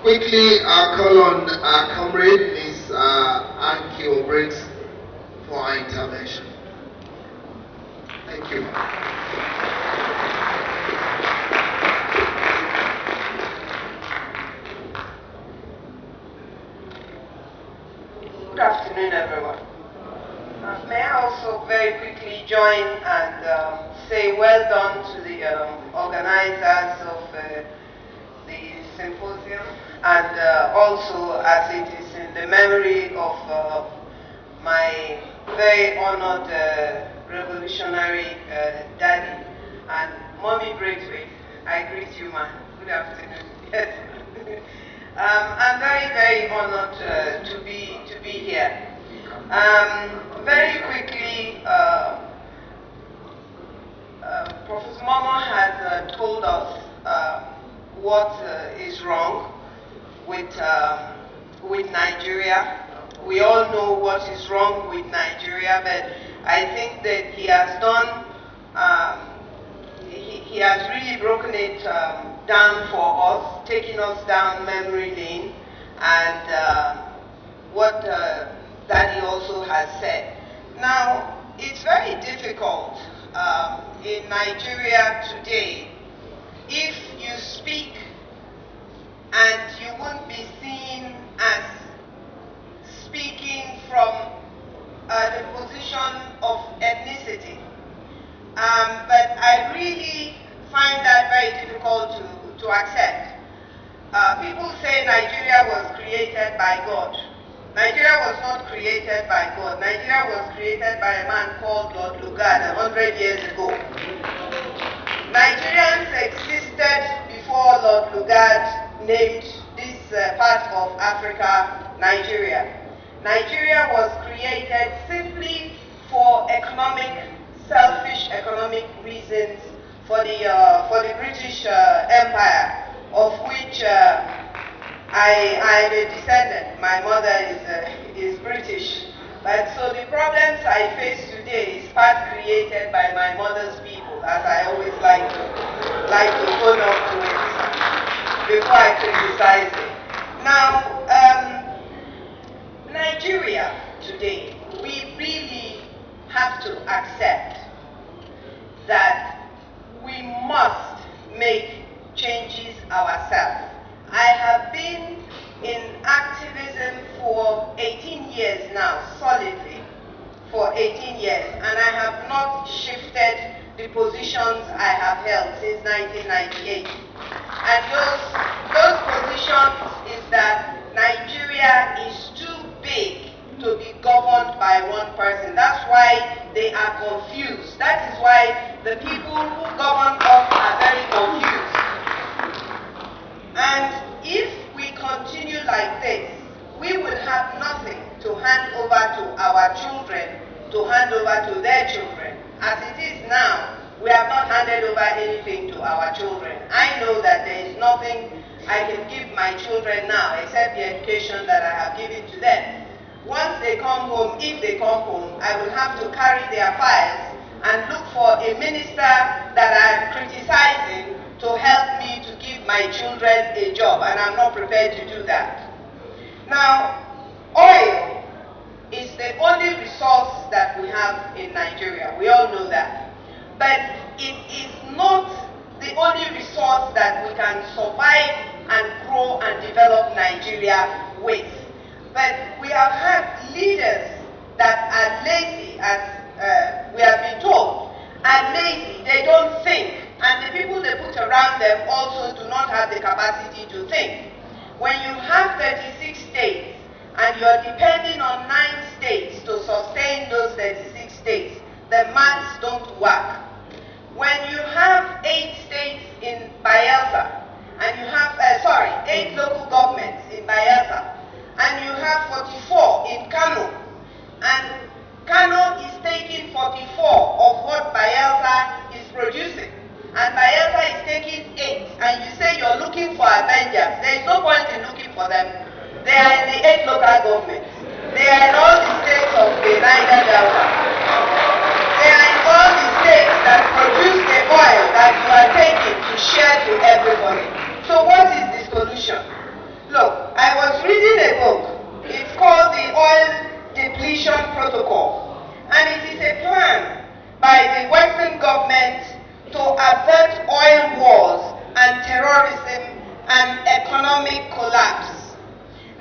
Quickly, I'll call on our comrade, Ms. Cc Briggs, for our intervention. Thank you. Good afternoon, everyone. May I also very quickly join and say well done to the organizers of the symposium, and also, as it is in the memory of my very honored revolutionary daddy and mommy Braithwaite. I greet you, man. Good afternoon. Yes. I'm very, very honored to be here. Very quickly, Professor Momo has told us what is wrong with Nigeria. We all know what is wrong with Nigeria, but I think that he has done. He has really broken it down for us, taking us down memory lane, and what Daddy also has said. Now, it's very difficult in Nigeria today if you speak and you won't be seen as speaking from the position of ethnicity. But I really find that very difficult to accept. People say Nigeria was created by God. Nigeria was not created by God. Nigeria was created by a man called Lord Lugard 100 years ago. Nigerians existed before Lord Lugard named this part of Africa Nigeria. Nigeria was created simply for selfish economic reasons for the British Empire, of which I'm a descendant. My mother is British. But so the problems I face today is part created by my mother's people, as I always like to own up to it before I criticize it. Now, Nigeria today, we really have to accept that we must make changes ourselves. I have been in activism for 18 years now, solidly, for 18 years, and I have not shifted the positions I have held since 1998. And those positions is that Nigeria is too big to be governed by one person. That's why they are confused. That is why the people who govern us are very confused. And if we continue like this, we will have nothing to hand over to our children, to hand over to their children. As it is now, we have not handed over anything to our children. I know that there is nothing I can give my children now except the education that I have given to them. Once they come home, if they come home, I will have to carry their files and look for a minister that I'm criticizing to help me to give my children a job, and I'm not prepared to do that. Now, oil is the only resource that we have in Nigeria. We all know that. But it is not the only resource that we can survive and grow and develop Nigeria with. But we have had leaders that are lazy, as we have been told, are lazy. They don't think. And the people they put around them also do not have the capacity to think. When you have 36 states and you're depending on 9 states to sustain those 36 states, the maths don't work. When you have 8 states in Bayelsa, and you have, 8 local governments in Bayelsa, and you have 44 in Kano, and Kano is taking 44 of what Bayelsa is producing, and Bayelsa is taking 8, and you say you're looking for Avengers. There is no point in looking for them. They are in the 8 local governments. They are in all the states of the Niger Delta. They are in all the states that produce the oil that you are taking to share to everybody. So what is the solution? Look, I was reading a book. It's called the Oil Depletion Protocol. And it is a plan by the Western government to avert oil wars and terrorism and economic collapse.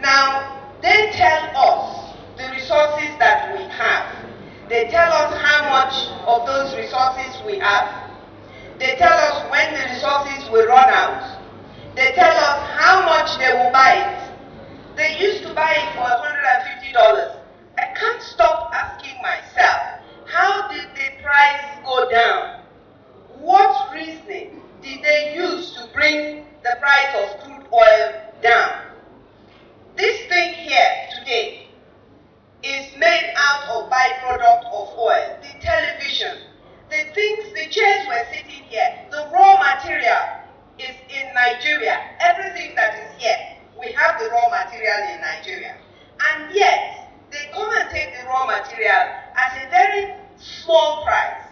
Now, they tell us the resources that we have. They tell us how much of those resources we have. They tell us when the resources will run out. They tell us how much they will buy it. They used to buy it for $150. I can't stop asking myself, how did the price go down? What reasoning did they use to bring the price of crude oil down? This thing here today is made out of byproduct of oil. The television, the things, the chairs we're sitting here, the raw material is in Nigeria. Everything that is here, we have the raw material in Nigeria. And yet, they come and take the raw material at a very small price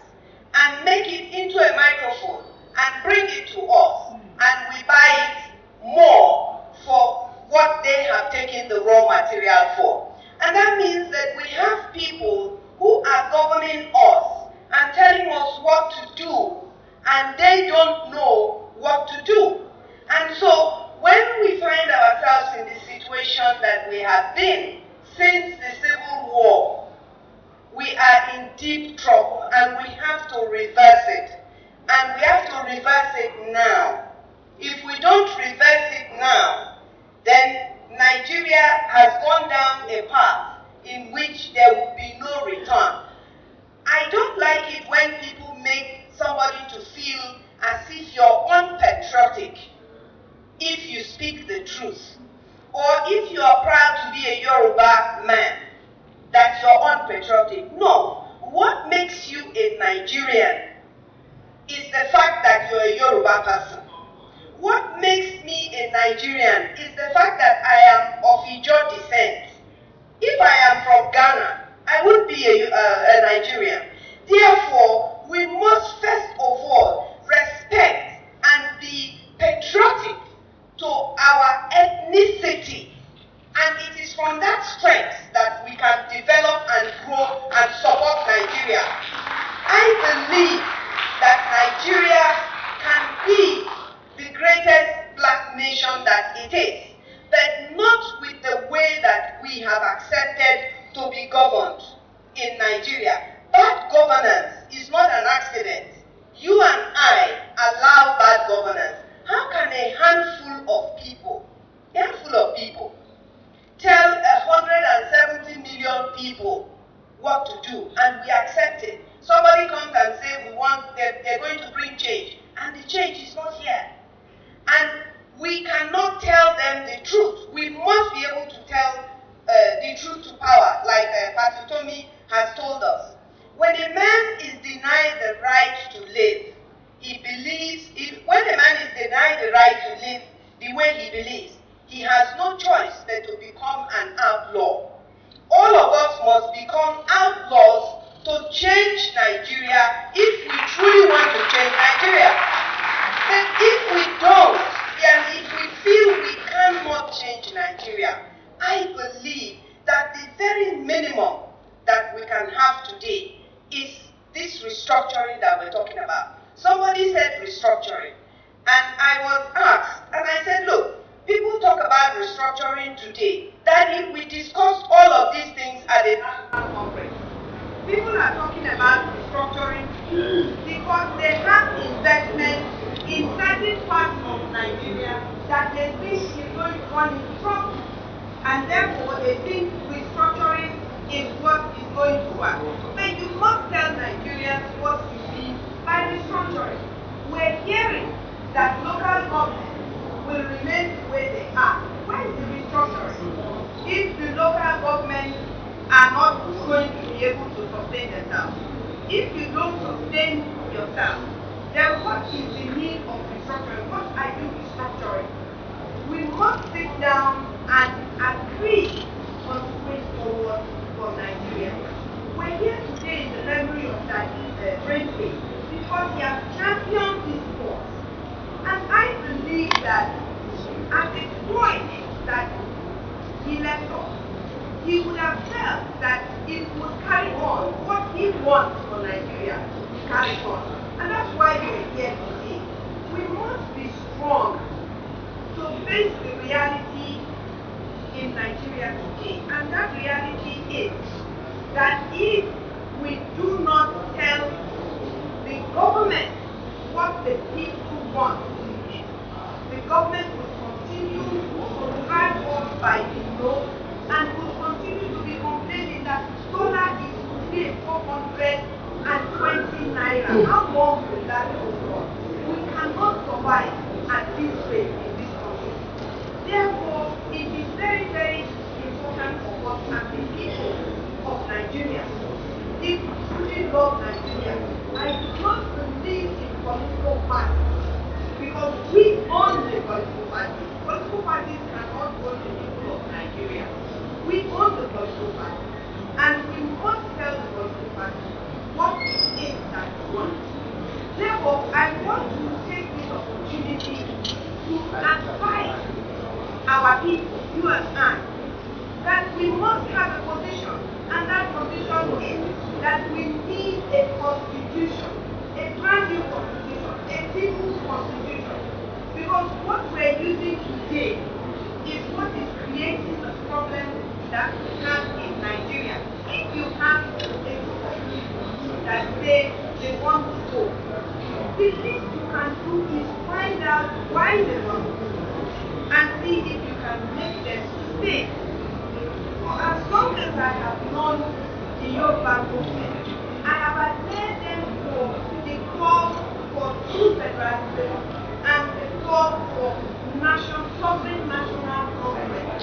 and make it into a microphone and bring it to us. And we buy it more for what they have taken the raw material for. And that means that we have people who are governing us and telling us what to do, and they don't know what to do. And so when we find ourselves in the situation that we have been since the Civil War, we are in deep trouble and we have to reverse it. And we have to reverse it now. If we don't reverse it now, then Nigeria has gone down a path in which there will be no return. I don't like it when people make somebody to feel as if you're unpatriotic if you speak the truth, or if you are proud to be a Yoruba man, that you're unpatriotic. No. What makes you a Nigerian is the fact that you're a Yoruba person. What makes me a Nigerian is the fact that I am of Ijaw descent. If I am from Ghana, I would be a Nigerian. Therefore, we must first of all respect and be patriotic to our ethnicity. And it is from that strength that we can develop and grow and support Nigeria. I believe that Nigeria can be the greatest black nation that it is, but not with the way that we have accepted to be governed in Nigeria. Bad governance is not an accident. You and I allow bad governance. How can a handful of people tell 170 million people what to do, and we accept it? Somebody comes and says they're going to bring change, and the change is not here. And we cannot tell them the truth. We must be able to tell the truth to power, like Pastor Tommy has told us. When a man is denied the right to live, when a man is denied the right to live the way he believes, he has no choice but to become an outlaw. All of us must become outlaws to change Nigeria if we truly want to change Nigeria. But if we don't, and if we feel we cannot change Nigeria, I believe that the very minimum that we can have today is this restructuring that we're talking about. Somebody said restructuring, and I was asked, and I said, look, people talk about restructuring today, that if we discuss all of these things at a national conference, people are talking about restructuring because they have investments in certain parts of Nigeria that they think is going to run into trouble, and therefore they think restructuring is what is going to work. But you must tell Nigerians what you mean by restructuring. We're hearing that local governments will remain the way they are. Where is the restructuring? If the local governments are not going to be able to sustain themselves, if you don't sustain yourself, then what is the need of restructuring? What are you restructuring? We must sit down and agree on the way forward for Nigeria. We're here today in the memory of that Brainway because he has championed this cause. And I believe that at the point that he left us, he would have felt that it would carry on what he wants for Nigeria to carry on. And that's why we're here today. We must be strong to face the reality in Nigeria today. And that reality is that if we do not tell the government what the people want, the government will continue to drag us by the nose and will continue to be complaining that dollar is today 420 naira. How long will that go on? We cannot survive at this rate in this country. Therefore, it is very, very important for us as the people of Nigeria. If we truly love Nigeria, I do not believe in political parties because we own the political parties. Political parties cannot own the people of Nigeria. We own the political parties, and we must tell the political parties what it is that we want. Therefore, I want to take this opportunity to advise our people, you and I, that we must have a position, and that position is that we need a constitution, a brand new constitution, a people's constitution, because what we're using today is what is creating the problem that we have in Nigeria. If you have a group of people that say they want to vote, the least you can do is find out why they want to vote and see if you can make them stay. For as long as I have known the Yoruba movement, I have admired them for the call for true federalism and the call for sovereign national government.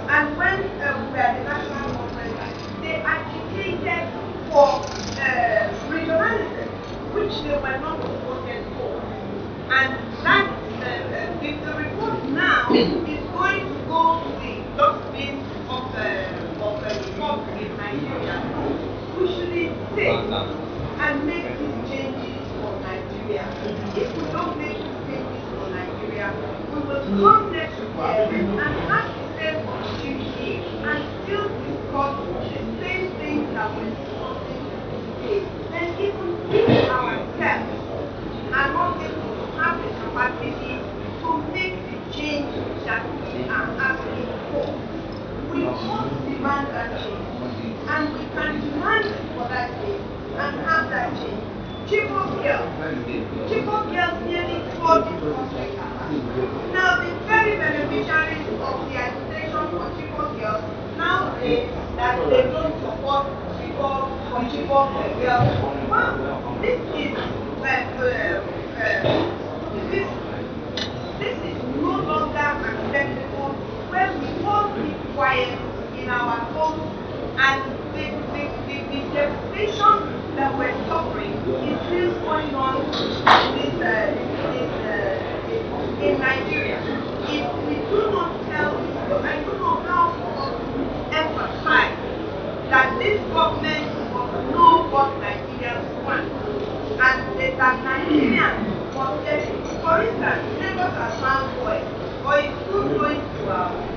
And when we were the national government, they agitated for regionalism, which they were not supported for. And that the report now is going to go to the dustbin of the report in Nigeria. We should insist and make these changes for Nigeria. If we don't make these changes for Nigeria, we will come next year and have the same opportunity and still discuss the same things that we're discussing today. Then even we ourselves are not able to have the capacity to make the change that we are asking for. We must demand that change, and we can demand for that change and have that change. Chibok girls nearly tore this country apart. Now the very beneficiaries of the agitation for Chibok girls now say that they don't support people for Chibok girls. Wow, this is no longer acceptable when we all keep quiet in our homes and the devastation that we're suffering is still going on in Nigeria. If we do not tell people, I don't know how to emphasize that this government must know what Nigerians want, and that Nigerians must get it. For instance, Lagos has found oil, or is soon going to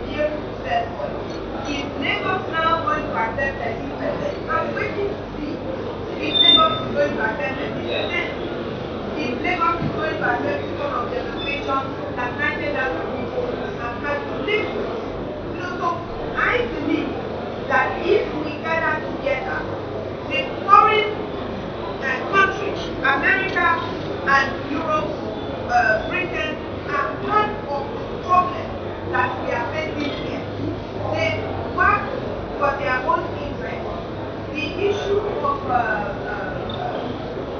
be able to sell oil. Is Lagos now going to accept 30%? I'm waiting to see if Lagos is going to accept 30%. If Lagos is going to accept because of devastation that 90,000 people have had to live with. So I believe that if we gather together, the foreign countries, America and Europe, Britain, are part of the problem that we are facing here. They work for their own interest. The issue of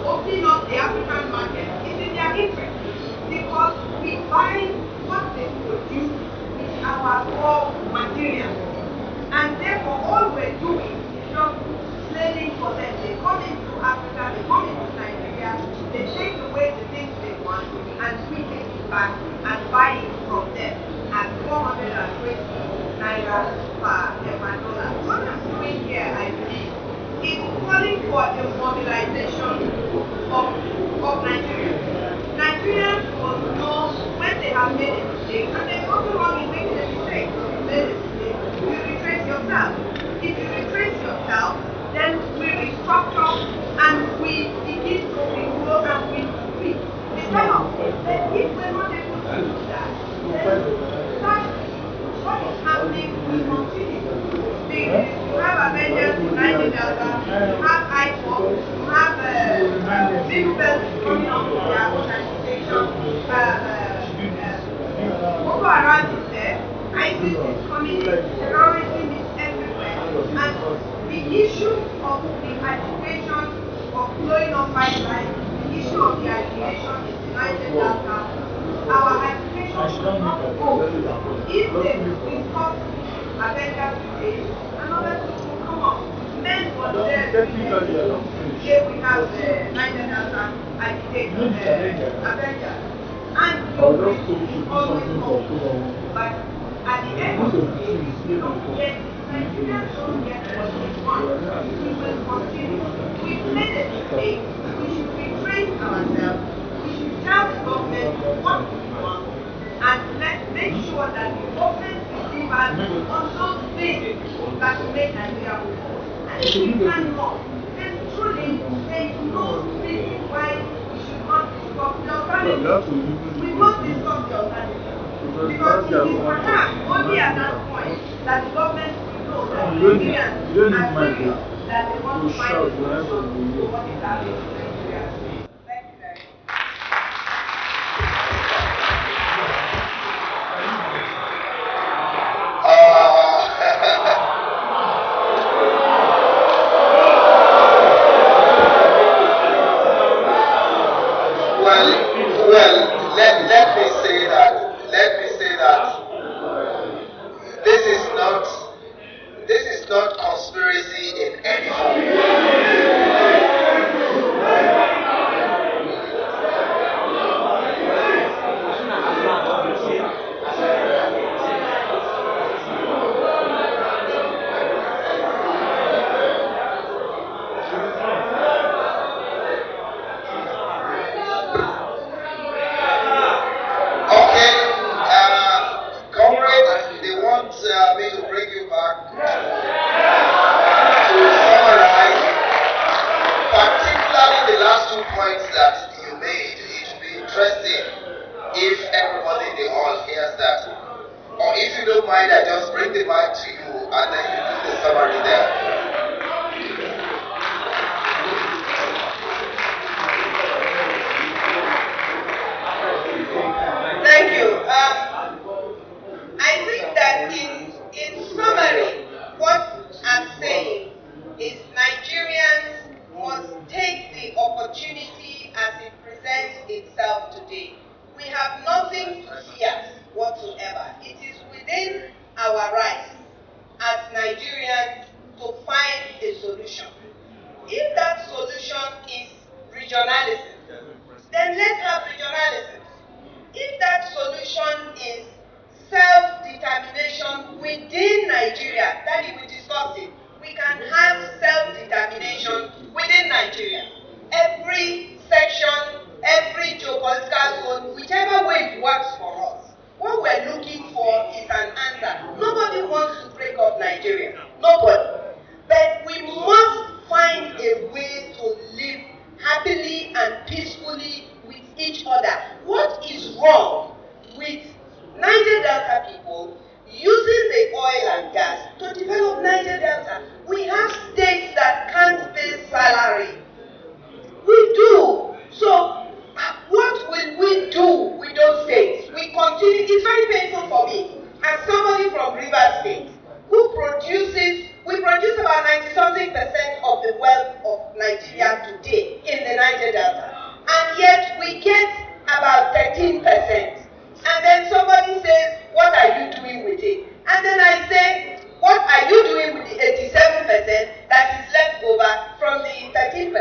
opening up the African market is in their interest because we buy what they produce with our raw materials. And therefore all we're doing is just slaving for them. They come into Africa, they come into Nigeria, they take away the things they want, and we take it back and buy it from them at 420 naira per dollar. What I'm doing here, I believe, is calling for a mobilization of Nigeria. Nigerians must know when they have made a mistake, and there's nothing wrong in making a mistake. coming, we continue. We have Avengers in Niger Delta, we have IPOP, we have big belts coming up with their organization. Boko Haram is there, ISIS is coming, terrorism is everywhere, and the issue of the agitation of blowing up pipelines, the issue of the agitation is the Niger Delta. Our agitation should not go. If they discuss Avengers today, another people will come up. Men was there today. Here we have the Niger Delta agitation, Avengers. And you always hope. But at the end of the day, you don't get, Nigerians don't get what they want. We will continue. We made a mistake. We should retrace ourselves. We should tell the government what we want. And let's make sure that the government delivers on those things that will make Nigeria move. And if we cannot, then truly there is no reason why we should not discuss the alternative. We must discuss the alternative. Because it is perhaps only at that point that the government will know that Nigerians are serious, that they want to find a solution to what is happening in Nigeria. Thank you very much. Well, let me say that this is not conspiracy in any form. Me to bring you back to summarize, particularly the last 2 points that you made. It would be interesting if everybody in the hall hears that. Or if you don't mind, I just bring the mic to you and then you do the summary there. Thank you. I think that in summary, what I'm saying is Nigerians must take the opportunity as it presents itself today. We have nothing to fear whatsoever. It is within our rights as Nigerians to find a solution. If that solution is regionalism, then let's have regionalism. If that solution is self-determination within Nigeria, that we discussed it, we can have self-determination within Nigeria. Every section, every geopolitical zone, whichever way it works for us. What we're looking for is an answer. Nobody wants to break up Nigeria. Nobody. But we must find a way to live happily and peacefully with each other. What is wrong with Niger Delta people using the oil and gas to develop Niger Delta? We have states that can't pay salary. We do. So what will we do with those states? We continue. It's very painful for me as somebody from Rivers State who we produce about 90-something% of the wealth of Nigeria today in the Niger Delta. And yet we get about 13%. And then somebody says, what are you doing with it? And then I say, what are you doing with the 87% that is left over from the 13%?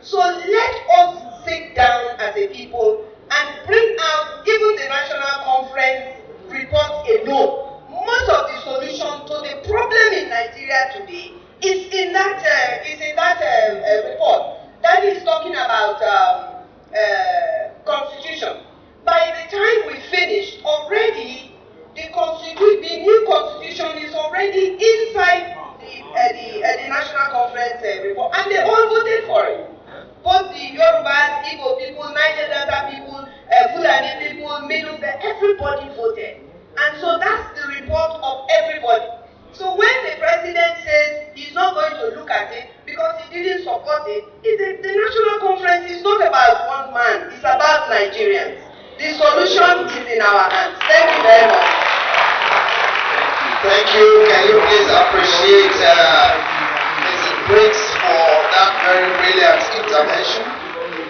So let us sit down as a people and bring out even the National Conference report alone. Most of the solution to the problem in Nigeria today is in that report that is talking about constitution. By the time we finish, already the new constitution is already inside the National Conference report, and they all voted for it. Both the Yorubas, Igbo people, Niger Delta people, Fulani people, Middle Belt, everybody voted. And so that's the report of everybody. support it. The national conference is not about one man, it's about Nigerians. The solution is in our hands. Thank you very much. Thank you. Can you please appreciate Mrs. Briggs for that very brilliant intervention?